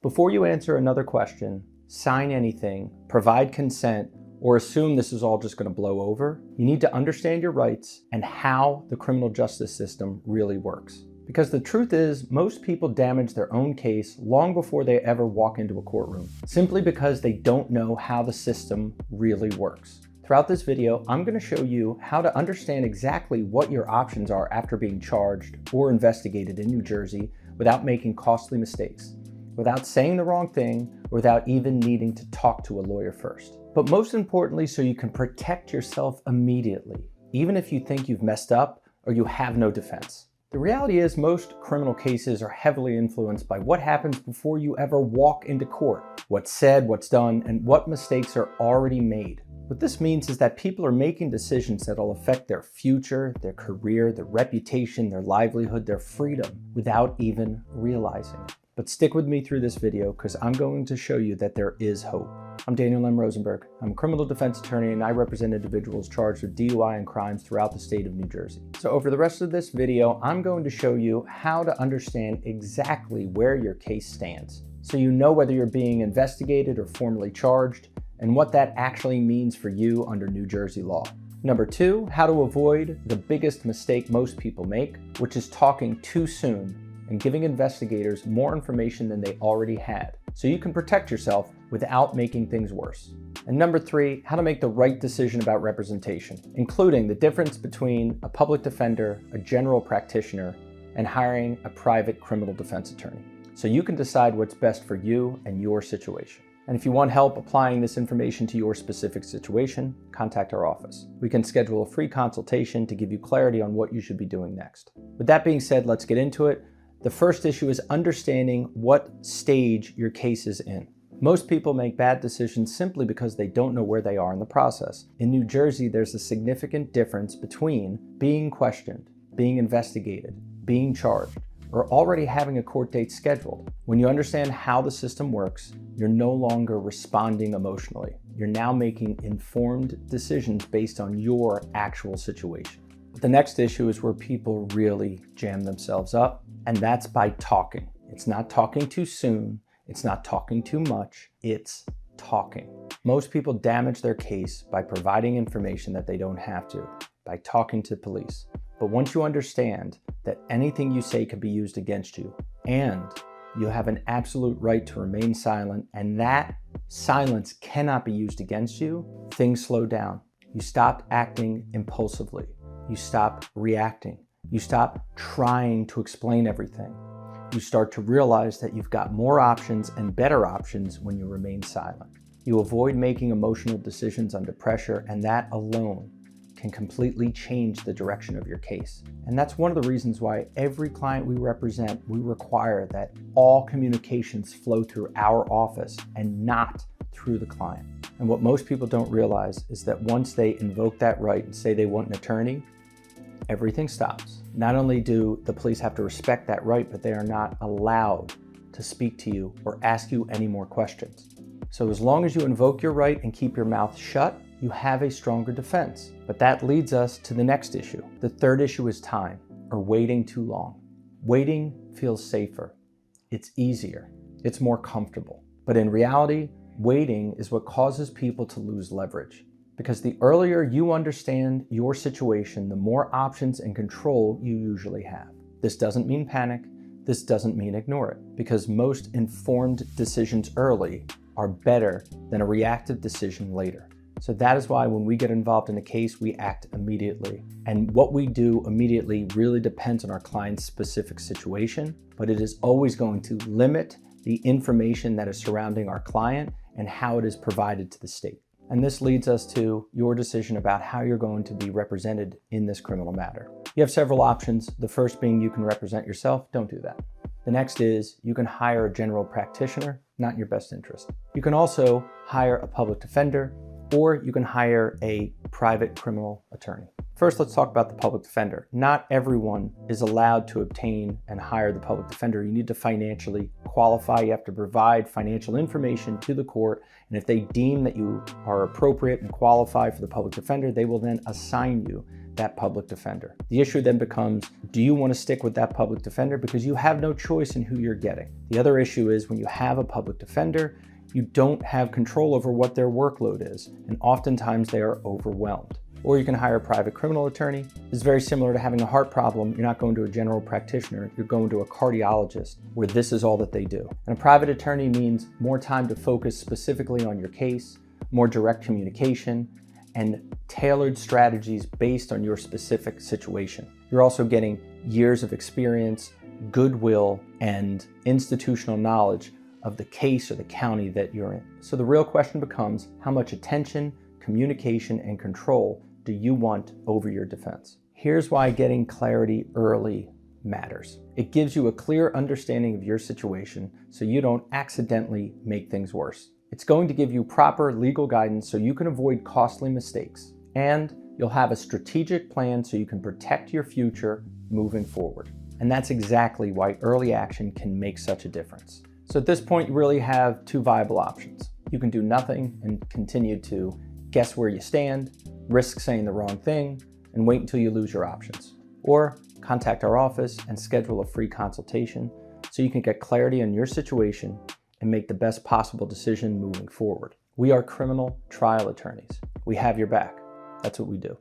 Before you answer another question, sign anything, provide consent, or assume this is all just going to blow over, you need to understand your rights and how the criminal justice system really works. Because the truth is, most people damage their own case long before they ever walk into a courtroom, simply because they don't know how the system really works. Throughout this video, I'm going to show you how to understand exactly what your options are after being charged or investigated in New Jersey without making costly mistakes, without saying the wrong thing, or without even needing to talk to a lawyer first. But most importantly, so you can protect yourself immediately, even if you think you've messed up or you have no defense. The reality is most criminal cases are heavily influenced by what happens before you ever walk into court, what's said, what's done, and what mistakes are already made. What this means is that people are making decisions that will affect their future, their career, their reputation, their livelihood, their freedom, without even realizing it. But stick with me through this video because I'm going to show you that there is hope. I'm Daniel M. Rosenberg. I'm a criminal defense attorney and I represent individuals charged with DUI and crimes throughout the state of New Jersey. So over the rest of this video, I'm going to show you how to understand exactly where your case stands, so you know whether you're being investigated or formally charged, and what that actually means for you under New Jersey law. Number 2, how to avoid the biggest mistake most people make, which is talking too soon and giving investigators more information than they already had, so you can protect yourself without making things worse. And number 3, how to make the right decision about representation, including the difference between a public defender, a general practitioner, and hiring a private criminal defense attorney, so you can decide what's best for you and your situation. And if you want help applying this information to your specific situation, contact our office. We can schedule a free consultation to give you clarity on what you should be doing next. With that being said, let's get into it. The first issue is understanding what stage your case is in. Most people make bad decisions simply because they don't know where they are in the process. In New Jersey, there's a significant difference between being questioned, being investigated, being charged, or already having a court date scheduled. When you understand how the system works, you're no longer responding emotionally. You're now making informed decisions based on your actual situation. But the next issue is where people really jam themselves up, and that's by talking. It's not talking too soon, it's not talking too much, it's talking. Most people damage their case by providing information that they don't have to, by talking to police. But once you understand that anything you say can be used against you, and you have an absolute right to remain silent, and that silence cannot be used against you, things slow down. You stop acting impulsively. You stop reacting. You stop trying to explain everything. You start to realize that you've got more options and better options when you remain silent. You avoid making emotional decisions under pressure, and that alone can completely change the direction of your case. And that's one of the reasons why every client we represent, we require that all communications flow through our office and not through the client. And what most people don't realize is that once they invoke that right and say they want an attorney, everything stops. Not only do the police have to respect that right, but they are not allowed to speak to you or ask you any more questions. So as long as you invoke your right and keep your mouth shut, you have a stronger defense. But that leads us to the next issue. The third issue is time, or waiting too long. Waiting feels safer. It's easier. It's more comfortable. But in reality, waiting is what causes people to lose leverage. Because the earlier you understand your situation, the more options and control you usually have. This doesn't mean panic. This doesn't mean ignore it. Because most informed decisions early are better than a reactive decision later. So that is why when we get involved in a case, we act immediately. And what we do immediately really depends on our client's specific situation, but it is always going to limit the information that is surrounding our client and how it is provided to the state. And this leads us to your decision about how you're going to be represented in this criminal matter. You have several options. The first being you can represent yourself. Don't do that. The next is you can hire a general practitioner, not in your best interest. You can also hire a public defender, or you can hire a private criminal attorney. First, let's talk about the public defender. Not everyone is allowed to obtain and hire the public defender. You need to financially qualify. You have to provide financial information to the court, and if they deem that you are appropriate and qualify for the public defender, they will then assign you that public defender. The issue then becomes, do you want to stick with that public defender because you have no choice in who you're getting? The other issue is when you have a public defender, you don't have control over what their workload is, and oftentimes they are overwhelmed. Or you can hire a private criminal attorney. It's very similar to having a heart problem. You're not going to a general practitioner, you're going to a cardiologist where this is all that they do. And a private attorney means more time to focus specifically on your case, more direct communication, and tailored strategies based on your specific situation. You're also getting years of experience, goodwill, and institutional knowledge of the case or the county that you're in. So the real question becomes, how much attention, communication, and control do you want over your defense? Here's why getting clarity early matters. It gives you a clear understanding of your situation so you don't accidentally make things worse. It's going to give you proper legal guidance so you can avoid costly mistakes, and you'll have a strategic plan so you can protect your future moving forward. And that's exactly why early action can make such a difference. So at this point, you really have two viable options. You can do nothing and continue to guess where you stand, risk saying the wrong thing, and wait until you lose your options. Or contact our office and schedule a free consultation so you can get clarity on your situation and make the best possible decision moving forward. We are criminal trial attorneys. We have your back. That's what we do.